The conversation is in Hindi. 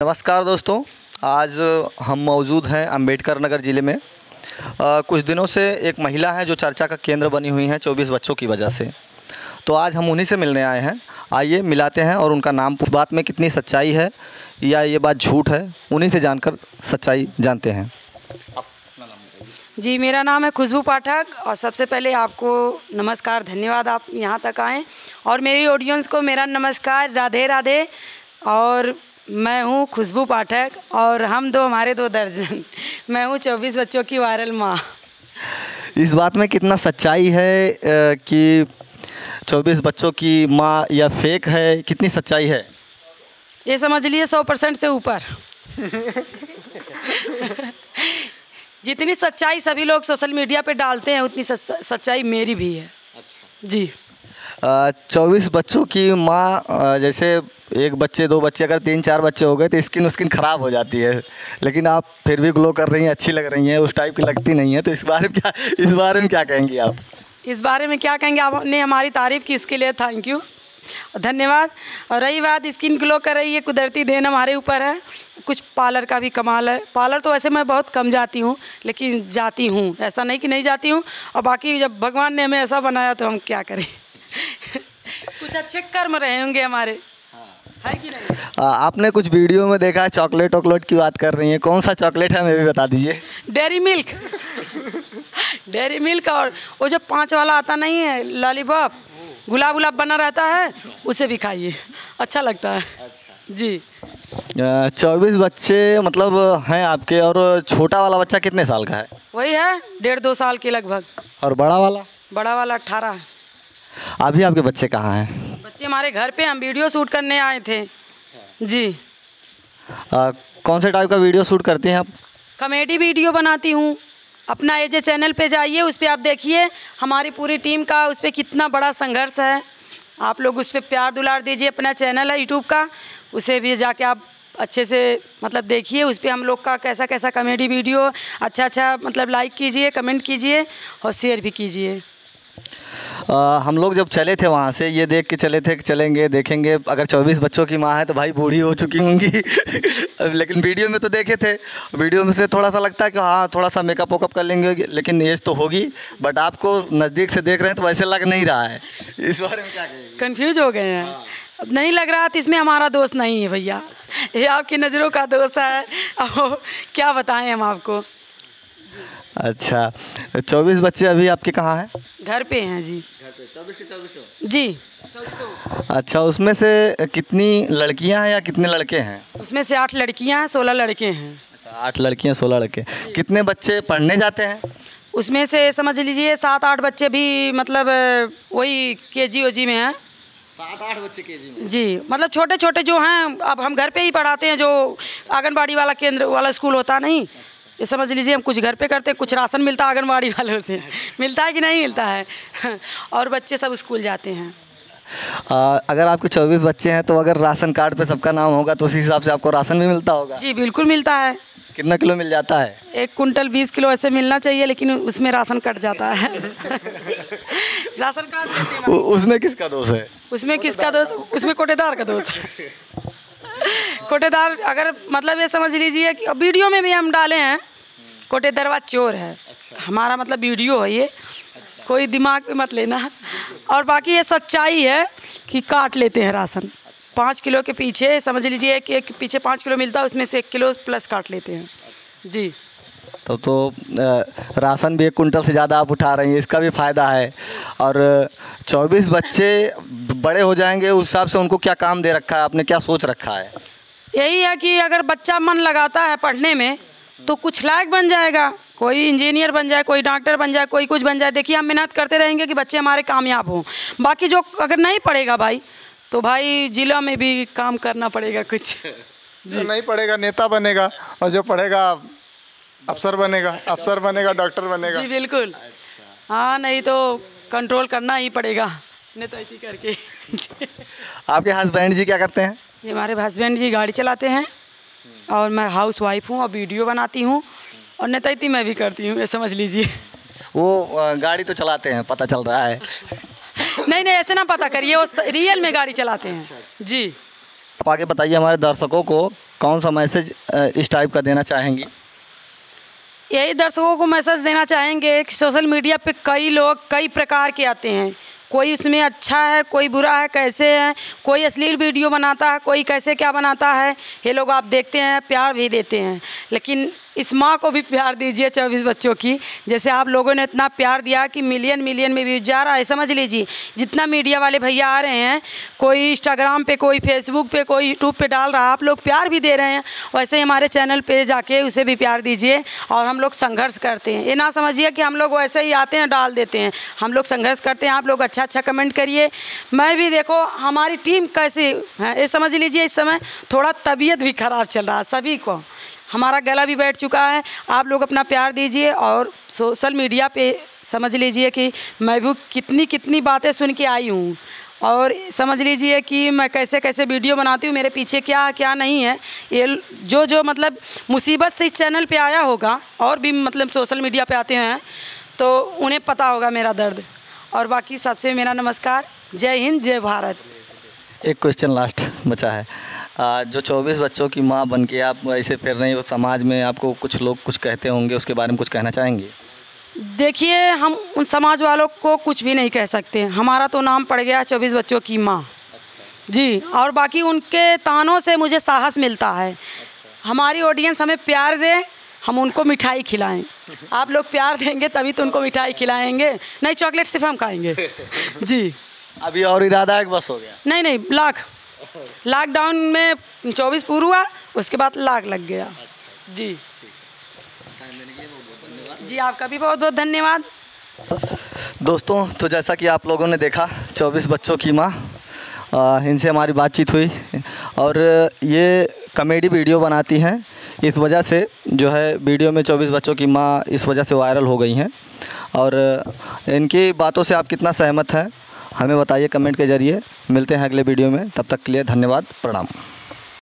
नमस्कार दोस्तों, आज हम मौजूद हैं अंबेडकर नगर ज़िले में। कुछ दिनों से एक महिला है जो चर्चा का केंद्र बनी हुई हैं 24 बच्चों की वजह से। तो आज हम उन्हीं से मिलने आए हैं। आइए मिलाते हैं और उनका नाम, इस बात में कितनी सच्चाई है या ये बात झूठ है, उन्हीं से जानकर सच्चाई जानते हैं। जी, मेरा नाम है खुशबू पाठक और सबसे पहले आपको नमस्कार, धन्यवाद आप यहाँ तक आएँ। और मेरी ऑडियंस को मेरा नमस्कार, राधे राधे। और मैं हूँ खुशबू पाठक और हम हमारे 2 दर्जन। मैं हूँ 24 बच्चों की वायरल माँ। इस बात में कितना सच्चाई है कि 24 बच्चों की माँ या फेक है, कितनी सच्चाई है? ये समझ लिए 100% से ऊपर। जितनी सच्चाई सभी लोग सोशल मीडिया पे डालते हैं उतनी सच्चाई मेरी भी है। अच्छा जी। 24 बच्चों की माँ, जैसे 1 बच्चे 2 बच्चे, अगर 3-4 बच्चे हो गए तो स्किन ख़राब हो जाती है, लेकिन आप फिर भी ग्लो कर रही हैं, अच्छी लग रही हैं, उस टाइप की लगती नहीं है। तो इस बारे में क्या कहेंगी आप? इस बारे में क्या कहेंगे, आपने हमारी तारीफ़ की, इसके लिए थैंक यू, धन्यवाद। और रही बात स्किन ग्लो कर रही है, कुदरती देन हमारे ऊपर है। कुछ पार्लर का भी कमाल है। पार्लर तो वैसे मैं बहुत कम जाती हूँ, लेकिन जाती हूँ, ऐसा नहीं कि नहीं जाती हूँ। और बाकी जब भगवान ने हमें ऐसा बनाया तो हम क्या करें। कुछ अच्छे कर्म रहे होंगे हमारे, है कि नहीं? आपने कुछ वीडियो में देखा है चॉकलेट की बात कर रही हैं, कौन सा चॉकलेट है हमें भी बता दीजिए। Dairy milk. डेयरी मिल्क, और वो जो 5 वाला आता नहीं है लॉलीपॉप, गुलाब बना रहता है, उसे भी खाइए, अच्छा लगता है। अच्छा। जी। 24 बच्चे मतलब हैं आपके, और छोटा वाला बच्चा कितने साल का है? वही है 1.5-2 साल के लगभग। और बड़ा वाला? बड़ा वाला 18 है। अभी आपके बच्चे कहाँ हैं? बच्चे हमारे घर पे, हम वीडियो शूट करने आए थे। जी। कौन से टाइप का वीडियो शूट करती हैं आप? कॉमेडी वीडियो बनाती हूँ। अपना एजे चैनल पे जाइए, उस पर आप देखिए हमारी पूरी टीम का, उस पर कितना बड़ा संघर्ष है। आप लोग उस पर प्यार दुलार दीजिए। अपना चैनल है यूट्यूब का, उसे भी जाके आप अच्छे से मतलब देखिए। उस पर हम लोग का कैसा कैसा कॉमेडी वीडियो अच्छा मतलब लाइक कीजिए, कमेंट कीजिए और शेयर भी कीजिए। हम लोग जब चले थे वहाँ से ये देख के चले थे कि चलेंगे देखेंगे, अगर 24 बच्चों की माँ है तो भाई बूढ़ी हो चुकी होंगी। लेकिन वीडियो में तो देखे थे, वीडियो में से थोड़ा सा लगता है कि हाँ थोड़ा सा मेकअप वेकअप कर लेंगे, लेकिन एज तो होगी। बट आपको नज़दीक से देख रहे हैं तो वैसे लग नहीं रहा है। इस बारे में क्या कहेंगे? कन्फ्यूज हो गए हैं। अब नहीं लग रहा तो इसमें हमारा दोस्त नहीं है भैया, ये आपकी नज़रों का दोस्त है। अब क्या बताएं हम आपको। अच्छा, 24 बच्चे अभी आपके कहाँ हैं? घर पे हैं जी। घर पे 24 के 24 जी। 24। अच्छा, उसमें से कितनी लड़कियां हैं या कितने लड़के हैं? उसमें से 8 लड़कियां हैं, 16 लड़के हैं। अच्छा, 8 लड़कियां 16 लड़के। कितने बच्चे पढ़ने जाते हैं? उसमें से समझ लीजिए 7-8 बच्चे भी मतलब वही KG में हैं। 7-8 बच्चे KG में? जी, मतलब छोटे छोटे जो हैं, अब हम घर पे ही पढ़ाते हैं। जो आंगनबाड़ी वाला केंद्र वाला स्कूल होता नहीं, ये समझ लीजिए हम कुछ घर पे करते हैं, कुछ राशन मिलता है आंगनबाड़ी वालों से। मिलता है कि नहीं मिलता है। और बच्चे सब स्कूल जाते हैं। अगर आपके 24 बच्चे हैं तो अगर राशन कार्ड पे सबका नाम होगा तो उसी हिसाब से आपको राशन भी मिलता होगा? जी बिल्कुल मिलता है। कितना किलो मिल जाता है? 1 कुंटल 20 किलो ऐसे मिलना चाहिए, लेकिन उसमें राशन कट जाता है। राशन कार्ड उसमें किसका दोष है? उसमें किसका दोष? उसमें कोटेदार का दोष है। कोटेदार, अगर मतलब ये समझ लीजिए कि वीडियो में भी हम डाले हैं, कोटेदारवा चोर है। अच्छा। हमारा मतलब वीडियो है ये। अच्छा। कोई दिमाग में मत लेना। और बाकी ये सच्चाई है कि काट लेते हैं राशन। अच्छा। 5 किलो के पीछे समझ लीजिए कि एक पीछे 5 किलो मिलता है, उसमें से 1 किलो प्लस काट लेते हैं। अच्छा। जी। तो राशन भी 1 कुंटल से ज़्यादा आप उठा रही हैं, इसका भी फ़ायदा है। और 24 बच्चे बड़े हो जाएंगे, उस हिसाब से उनको क्या काम दे रखा है आपने, क्या सोच रखा है? यही है कि अगर बच्चा मन लगाता है पढ़ने में तो कुछ लायक बन जाएगा। कोई इंजीनियर बन जाए, कोई डॉक्टर बन जाए, कोई कुछ बन जाए। देखिए हम मेहनत करते रहेंगे कि बच्चे हमारे कामयाब हों। बाकी जो अगर नहीं पढ़ेगा भाई, तो भाई जिला में भी काम करना पड़ेगा कुछ। जो नहीं पढ़ेगा नेता बनेगा, और जो पढ़ेगा अफसर बनेगा, डॉक्टर बनेगा। जी बिल्कुल। हाँ, नहीं तो कंट्रोल करना ही पड़ेगा नेताइती करके। आपके हस्बैंड जी क्या करते हैं? ये हमारे हस्बैंड जी गाड़ी चलाते हैं, और मैं हाउस वाइफ हूँ और वीडियो बनाती हूँ, और नेताइती मैं भी करती हूँ, ये समझ लीजिए। वो गाड़ी तो चलाते हैं, पता चल रहा है। नहीं ऐसे ना पता करिए, वो रियल में गाड़ी चलाते हैं। जी। आप आगे बताइए हमारे दर्शकों को कौन सा मैसेज इस टाइप का देना चाहेंगी? यही दर्शकों को मैसेज देना चाहेंगे कि सोशल मीडिया पे कई लोग कई प्रकार के आते हैं, कोई उसमें अच्छा है, कोई बुरा है, कैसे है, कोई अश्लील वीडियो बनाता है, कोई कैसे क्या बनाता है। ये लोग आप देखते हैं, प्यार भी देते हैं, लेकिन इस माँ को भी प्यार दीजिए 24 बच्चों की। जैसे आप लोगों ने इतना प्यार दिया कि मिलियन मिलियन में व्यूज जा रहा है, समझ लीजिए। जितना मीडिया वाले भैया आ रहे हैं, कोई इंस्टाग्राम पे, कोई फेसबुक पे, कोई यूट्यूब पे डाल रहा है, आप लोग प्यार भी दे रहे हैं। वैसे ही हमारे चैनल पे जाके उसे भी प्यार दीजिए। और हम लोग संघर्ष करते हैं, ये ना समझिए कि हम लोग वैसे ही आते हैं डाल देते हैं, हम लोग संघर्ष करते हैं। आप लोग अच्छा अच्छा कमेंट करिए। मैं भी देखो हमारी टीम कैसी है ये समझ लीजिए। इस समय थोड़ा तबीयत भी ख़राब चल रहा है, सभी को हमारा गला भी बैठ चुका है। आप लोग अपना प्यार दीजिए। और सोशल मीडिया पे समझ लीजिए कि मैं भी कितनी बातें सुन के आई हूँ, और समझ लीजिए कि मैं कैसे कैसे वीडियो बनाती हूँ, मेरे पीछे क्या क्या नहीं है। ये जो मतलब मुसीबत से इस चैनल पे आया होगा, और भी मतलब सोशल मीडिया पे आते हैं, तो उन्हें पता होगा मेरा दर्द। और बाकी सबसे मेरा नमस्कार, जय हिंद, जय भारत। एक क्वेश्चन लास्ट बचा है। जो 24 बच्चों की माँ बन के आप ऐसे फिर रही हो समाज में, आपको कुछ लोग कुछ कहते होंगे, उसके बारे में कुछ कहना चाहेंगे? देखिए, हम उन समाज वालों को कुछ भी नहीं कह सकते। हमारा तो नाम पड़ गया 24 बच्चों की माँ। अच्छा। जी। और बाकी उनके तानों से मुझे साहस मिलता है। अच्छा। हमारी ऑडियंस हमें प्यार दे, हम उनको मिठाई खिलाएं। आप लोग प्यार देंगे तभी तो उनको मिठाई खिलाएंगे, नहीं चॉकलेट सिर्फ हम खाएंगे। जी। अभी और इरादा है कि बस हो गया? नहीं, लाख। लॉकडाउन में 24 पूरा हुआ, उसके बाद लाख लग गया। अच्छा। जी जी, आपका भी बहुत बहुत धन्यवाद। दोस्तों, तो जैसा कि आप लोगों ने देखा 24 बच्चों की माँ, इनसे हमारी बातचीत हुई, और ये कॉमेडी वीडियो बनाती हैं। इस वजह से जो है वीडियो में 24 बच्चों की माँ इस वजह से वायरल हो गई हैं। और इनकी बातों से आप कितना सहमत हैं हमें बताइए कमेंट के ज़रिए। मिलते हैं अगले वीडियो में, तब तक के लिए धन्यवाद, प्रणाम।